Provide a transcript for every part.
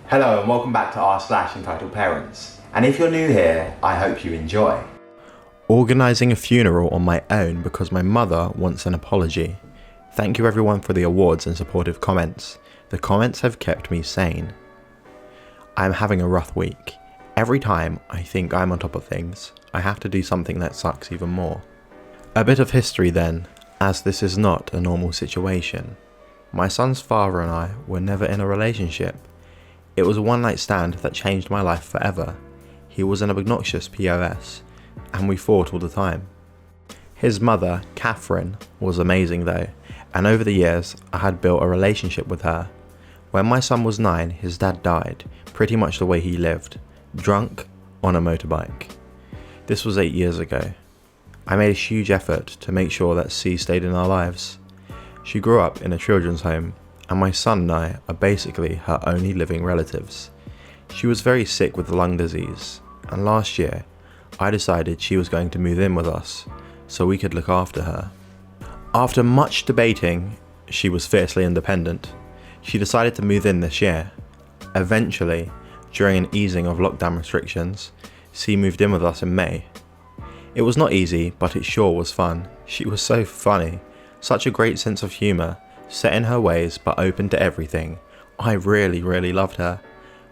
Hello and welcome back to r/entitled parents. And if you're new here, I hope you enjoy. Organising a funeral on my own because my mother wants an apology. Thank you everyone for the awards and supportive comments. The comments have kept me sane. I'm having a rough week. Every time I think I'm on top of things, I have to do something that sucks even more. A bit of history then, as this is not a normal situation. My son's father and I were never in a relationship. It was a one-night stand that changed my life forever. He was an obnoxious POS, and we fought all the time. His mother, Catherine, was amazing though, and over the years I had built a relationship with her. When my son was 9, his dad died, pretty much the way he lived, drunk on a motorbike. This was 8 years ago. I made a huge effort to make sure that C stayed in our lives. She grew up in a children's home, and my son and I are basically her only living relatives. She was very sick with lung disease, and last year I decided she was going to move in with us so we could look after her. After much debating, she was fiercely independent. She decided to move in this year. Eventually, during an easing of lockdown restrictions, C moved in with us in May. It was not easy, but it sure was fun. She was so funny, such a great sense of humour, set in her ways but open to everything. I really loved her.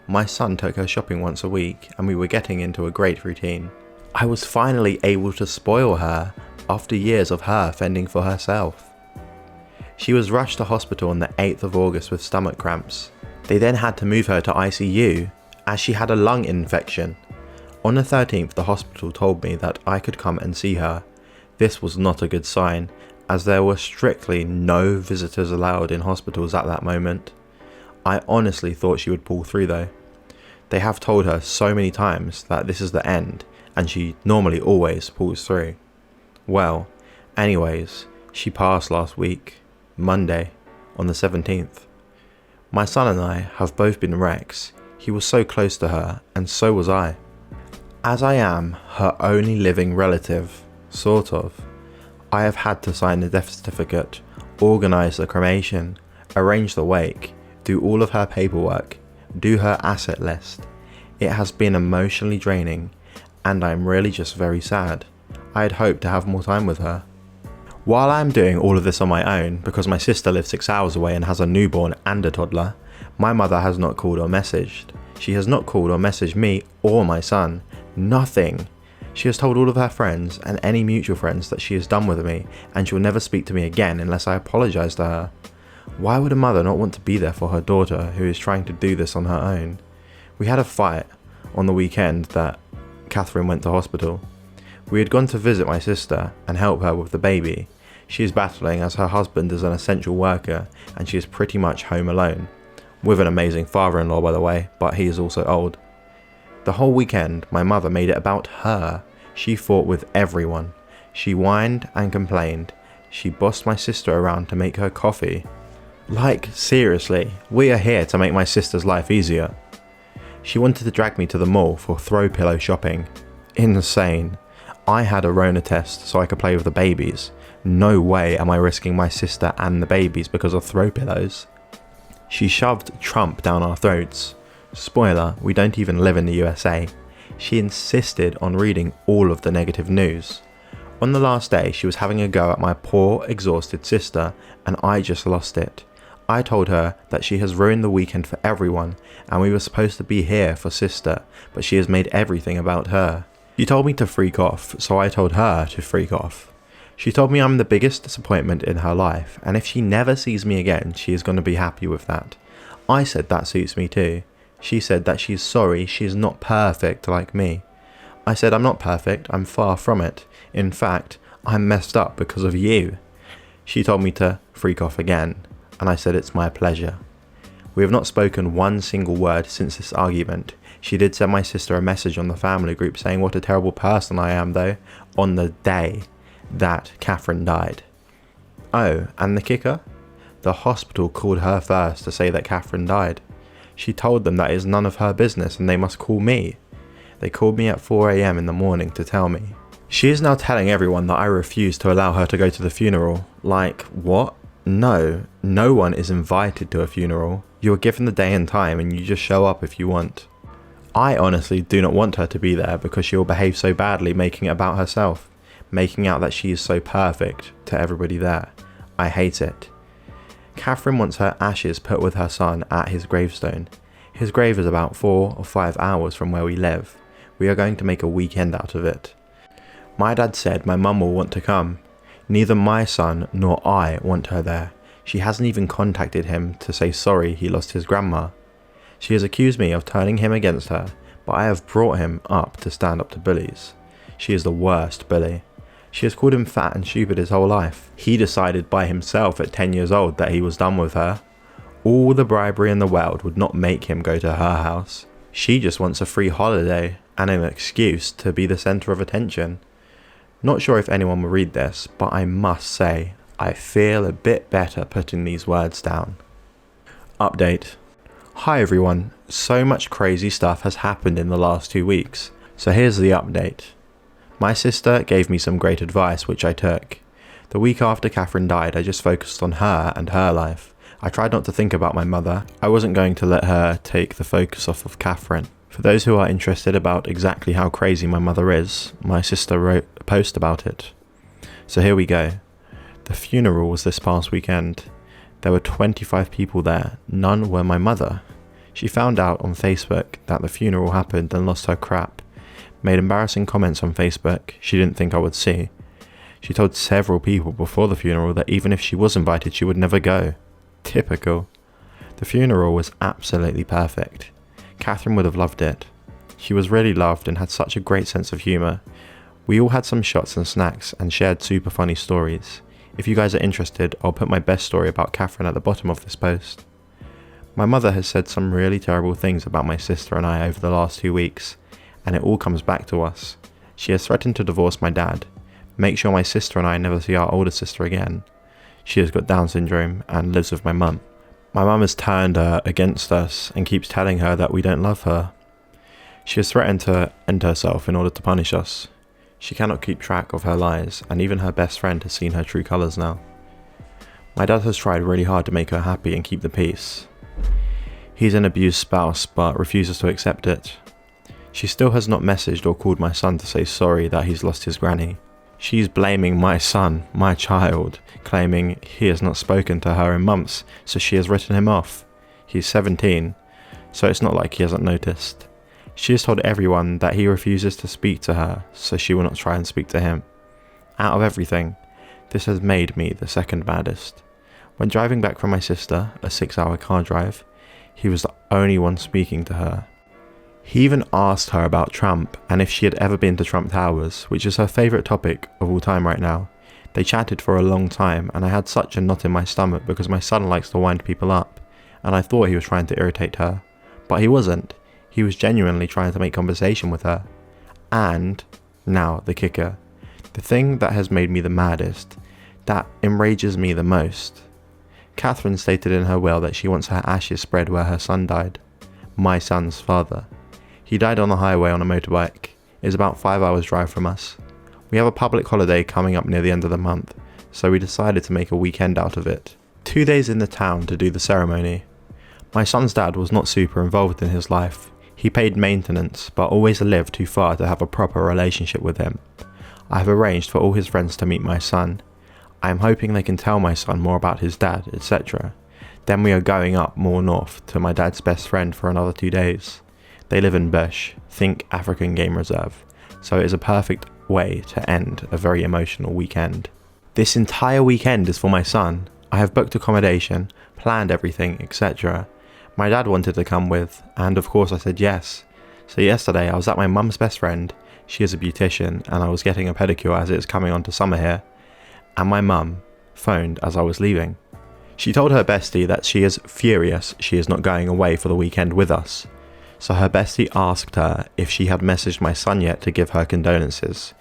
My son took her shopping once a week and we were getting into a great routine. I was finally able to spoil her after years of her fending for herself. She was rushed to hospital on the 8th of August with stomach cramps. They then had to move her to ICU as she had a lung infection. On the 13th, the hospital told me that I could come and see her. This was not a good sign, as there were strictly no visitors allowed in hospitals at that moment. I honestly thought she would pull through though. They have told her so many times that this is the end, and she normally always pulls through. Well, anyways, she passed last week, Monday, on the 17th. My son and I have both been wrecks. He was so close to her, and so was I. As I am her only living relative, sort of, I have had to sign the death certificate, organise the cremation, arrange the wake, do all of her paperwork, do her asset list. It has been emotionally draining, and I'm really just very sad. I had hoped to have more time with her. While I'm doing all of this on my own, because my sister lives 6 hours away and has a newborn and a toddler, my mother has not called or messaged. She has not called or messaged me or my son. Nothing. She has told all of her friends and any mutual friends that she is done with me and she will never speak to me again unless I apologise to her. Why would a mother not want to be there for her daughter who is trying to do this on her own? We had a fight on the weekend that Catherine went to hospital. We had gone to visit my sister and help her with the baby. She is battling as her husband is an essential worker and she is pretty much home alone. With an amazing father-in-law by the way, but he is also old. The whole weekend, my mother made it about her. She fought with everyone. She whined and complained. She bossed my sister around to make her coffee. Like, seriously, we are here to make my sister's life easier. She wanted to drag me to the mall for throw pillow shopping. Insane. I had a Rona test so I could play with the babies. No way am I risking my sister and the babies because of throw pillows. She shoved Trump down our throats. Spoiler, we don't even live in the USA. She insisted on reading all of the negative news. On the last day, she was having a go at my poor, exhausted sister, and I just lost it. I told her that she has ruined the weekend for everyone, and we were supposed to be here for sister, but she has made everything about her. She told me to freak off, so I told her to freak off. She told me I'm the biggest disappointment in her life, and if she never sees me again, she is going to be happy with that. I said that suits me too. She said that she's sorry she is not perfect like me. I said I'm not perfect, I'm far from it. In fact, I'm messed up because of you. She told me to freak off again, and I said it's my pleasure. We have not spoken one single word since this argument. She did send my sister a message on the family group saying what a terrible person I am though, on the day that Catherine died. Oh, and the kicker? The hospital called her first to say that Catherine died. She told them that is none of her business and they must call me. They called me at 4 AM in the morning to tell me. She is now telling everyone that I refused to allow her to go to the funeral. Like, what? No one is invited to a funeral. You are given the day and time and you just show up if you want. I honestly do not want her to be there because she will behave so badly, making it about herself, making out that she is so perfect to everybody there. I hate it. Catherine wants her ashes put with her son at his gravestone. His grave is about 4 or 5 hours from where we live. We are going to make a weekend out of it. My dad said my mum will want to come. Neither my son nor I want her there. She hasn't even contacted him to say sorry he lost his grandma. She has accused me of turning him against her, but I have brought him up to stand up to bullies. She is the worst bully. She has called him fat and stupid his whole life. He decided by himself at 10 years old that he was done with her. All the bribery in the world would not make him go to her house. She just wants a free holiday and an excuse to be the centre of attention. Not sure if anyone will read this, but I must say, I feel a bit better putting these words down. Update. Hi everyone, so much crazy stuff has happened in the last 2 weeks, so here's the update. My sister gave me some great advice which I took. The week after Catherine died, I just focused on her and her life. I tried not to think about my mother. I wasn't going to let her take the focus off of Catherine. For those who are interested about exactly how crazy my mother is, my sister wrote a post about it. So here we go. The funeral was this past weekend. There were 25 people there, none were my mother. She found out on Facebook that the funeral happened and lost her crap. Made embarrassing comments on Facebook she didn't think I would see. She told several people before the funeral that even if she was invited she would never go. Typical. The funeral was absolutely perfect. Catherine would have loved it. She was really loved and had such a great sense of humour. We all had some shots and snacks and shared super funny stories. If you guys are interested, I'll put my best story about Catherine at the bottom of this post. My mother has said some really terrible things about my sister and I over the last 2 weeks, and it all comes back to us. She has threatened to divorce my dad, make sure my sister and I never see our older sister again. She has got Down syndrome and lives with my mum. My mum has turned her against us and keeps telling her that we don't love her. She has threatened to end herself in order to punish us. She cannot keep track of her lies, and even her best friend has seen her true colours now. My dad has tried really hard to make her happy and keep the peace. He's an abused spouse, but refuses to accept it. She still has not messaged or called my son to say sorry that he's lost his granny. She's blaming my son, my child, claiming he has not spoken to her in months, so she has written him off. He's 17, so it's not like he hasn't noticed. She has told everyone that he refuses to speak to her, so she will not try and speak to him. Out of everything, this has made me the second baddest. When driving back from my sister, a 6-hour car drive, he was the only one speaking to her. He even asked her about Trump and if she had ever been to Trump Towers, which is her favourite topic of all time right now. They chatted for a long time and I had such a knot in my stomach because my son likes to wind people up, and I thought he was trying to irritate her, but he wasn't. He was genuinely trying to make conversation with her. And, now the kicker, the thing that has made me the maddest, that enrages me the most. Catherine stated in her will that she wants her ashes spread where her son died. My son's father. He died on the highway on a motorbike. It is about 5 hours drive from us. We have a public holiday coming up near the end of the month, so we decided to make a weekend out of it. 2 days in the town to do the ceremony. My son's dad was not super involved in his life. He paid maintenance, but always lived too far to have a proper relationship with him. I have arranged for all his friends to meet my son. I am hoping they can tell my son more about his dad, etc. Then we are going up more north to my dad's best friend for another 2 days. They live in Bush, think African Game Reserve, so it is a perfect way to end a very emotional weekend. This entire weekend is for my son. I have booked accommodation, planned everything, etc. My dad wanted to come with, and of course I said yes. So yesterday I was at my mum's best friend, she is a beautician, and I was getting a pedicure as it is coming on to summer here, and my mum phoned as I was leaving. She told her bestie that she is furious she is not going away for the weekend with us. So her bestie asked her if she had messaged my son yet to give her condolences.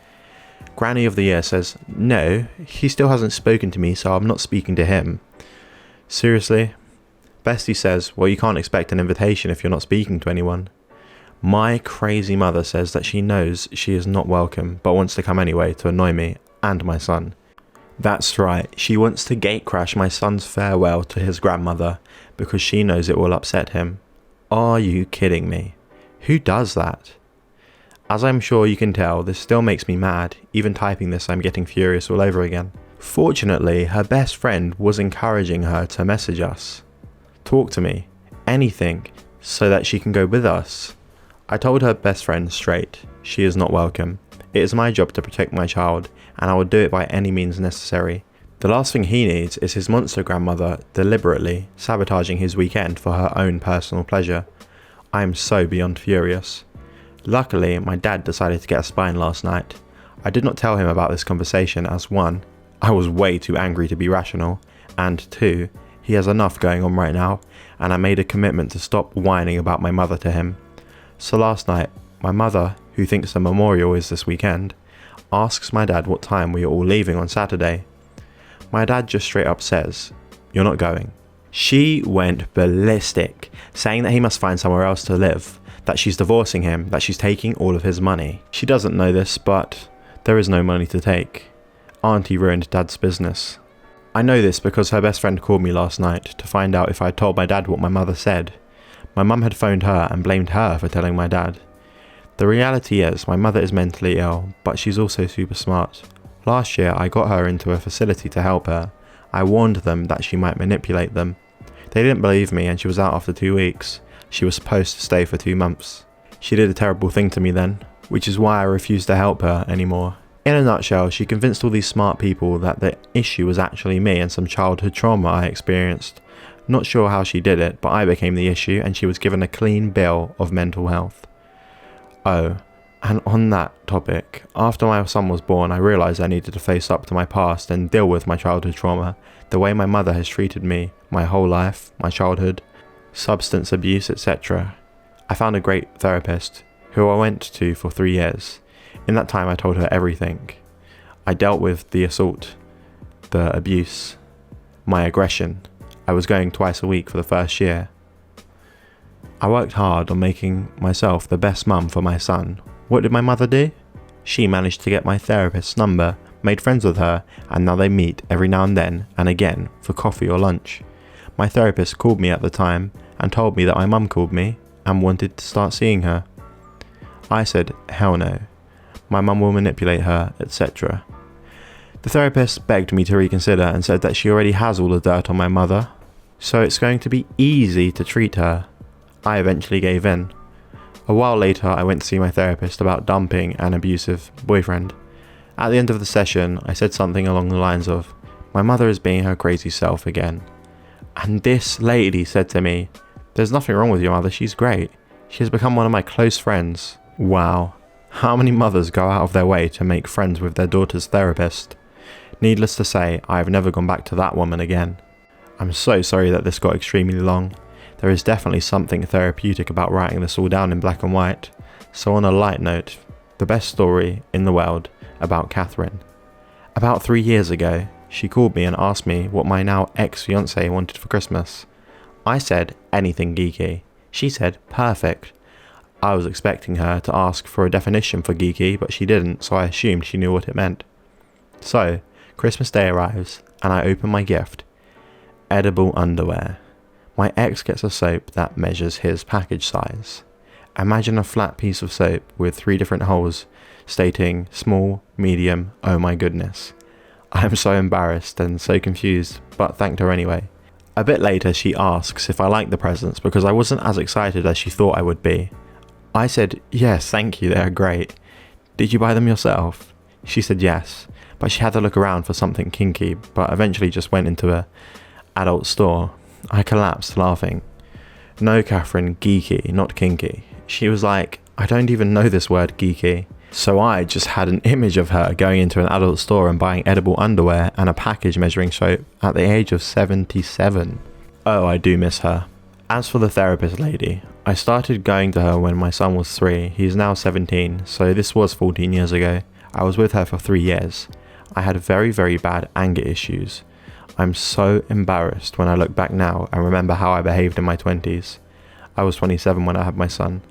Granny of the Year says, no, he still hasn't spoken to me, so I'm not speaking to him. Seriously? Bestie says, well, you can't expect an invitation if you're not speaking to anyone. My crazy mother says that she knows she is not welcome, but wants to come anyway to annoy me and my son. That's right, she wants to gatecrash my son's farewell to his grandmother, because she knows it will upset him. Are you kidding me? Who does that? As I'm sure you can tell, this still makes me mad. Even typing this, I'm getting furious all over again. Fortunately, her best friend was encouraging her to message us. Talk to me. Anything. So that she can go with us. I told her best friend straight, she is not welcome. It is my job to protect my child, and I will do it by any means necessary. The last thing he needs is his monster grandmother deliberately sabotaging his weekend for her own personal pleasure. I am so beyond furious. Luckily, my dad decided to get a spine last night. I did not tell him about this conversation as 1, I was way too angry to be rational, and 2, he has enough going on right now, and I made a commitment to stop whining about my mother to him. So last night, my mother, who thinks the memorial is this weekend, asks my dad what time we are all leaving on Saturday. My dad just straight up says, "You're not going." She went ballistic, saying that he must find somewhere else to live, that she's divorcing him, that she's taking all of his money. She doesn't know this, but there is no money to take. Auntie ruined Dad's business. I know this because her best friend called me last night to find out if I had told my dad what my mother said. My mum had phoned her and blamed her for telling my dad. The reality is my mother is mentally ill, but she's also super smart. Last year I got her into a facility to help her. I warned them that she might manipulate them. They didn't believe me and she was out after 2 weeks. She was supposed to stay for 2 months. She did a terrible thing to me then, which is why I refuse to help her anymore. In a nutshell, she convinced all these smart people that the issue was actually me and some childhood trauma I experienced. Not sure how she did it, but I became the issue and she was given a clean bill of mental health. Oh, and on that topic, after my son was born, I realised I needed to face up to my past and deal with my childhood trauma, the way my mother has treated me, my whole life, my childhood, substance abuse, etc. I found a great therapist, who I went to for 3 years. In that time I told her everything. I dealt with the assault, the abuse, my aggression. I was going twice a week for the first year. I worked hard on making myself the best mum for my son. What did my mother do? She managed to get my therapist's number, made friends with her, and now they meet every now and then and again for coffee or lunch. My therapist called me at the time and told me that my mum called me and wanted to start seeing her. I said, hell no. My mum will manipulate her, etc. The therapist begged me to reconsider and said that she already has all the dirt on my mother, so it's going to be easy to treat her. I eventually gave in. A while later, I went to see my therapist about dumping an abusive boyfriend. At the end of the session, I said something along the lines of, "My mother is being her crazy self again." And this lady said to me, "There's nothing wrong with your mother, she's great. She has become one of my close friends." Wow. How many mothers go out of their way to make friends with their daughter's therapist? Needless to say, I have never gone back to that woman again. I'm so sorry that this got extremely long. There is definitely something therapeutic about writing this all down in black and white. So on a light note, the best story in the world about Catherine. About 3 years ago, she called me and asked me what my now ex-fiancé wanted for Christmas. I said anything geeky. She said perfect. I was expecting her to ask for a definition for geeky, but she didn't, so I assumed she knew what it meant. So, Christmas Day arrives, and I open my gift. Edible underwear. My ex gets a soap that measures his package size. Imagine a flat piece of soap with 3 different holes stating small, medium, oh my goodness. I am so embarrassed and so confused, but thanked her anyway. A bit later she asks if I like the presents because I wasn't as excited as she thought I would be. I said, yes, thank you, they're great. Did you buy them yourself? She said yes, but she had to look around for something kinky, but eventually just went into a adult store. I collapsed laughing. No, Catherine, geeky, not kinky. She was like, I don't even know this word geeky. So I just had an image of her going into an adult store and buying edible underwear and a package measuring soap at the age of 77. Oh, I do miss her. As for the therapist lady, I started going to her when my son was 3. He's now 17, so this was 14 years ago. I was with her for 3 years. I had very, very bad anger issues. I'm so embarrassed when I look back now and remember how I behaved in my 20s. I was 27 when I had my son.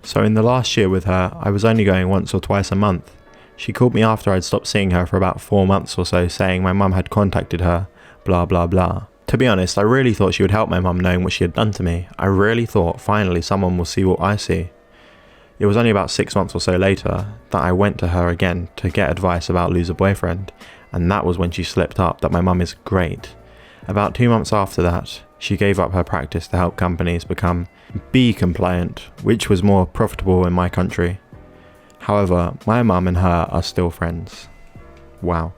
So in the last year with her, I was only going once or twice a month. She called me after I'd stopped seeing her for about 4 months or so, saying my mum had contacted her, blah blah blah. To be honest, I really thought she would help my mum knowing what she had done to me. I really thought finally someone will see what I see. It was only about 6 months or so later that I went to her again to get advice about lose a boyfriend, and that was when she slipped up that my mum is great. About 2 months after that, she gave up her practice to help companies become B compliant, which was more profitable in my country. However, my mum and her are still friends. Wow.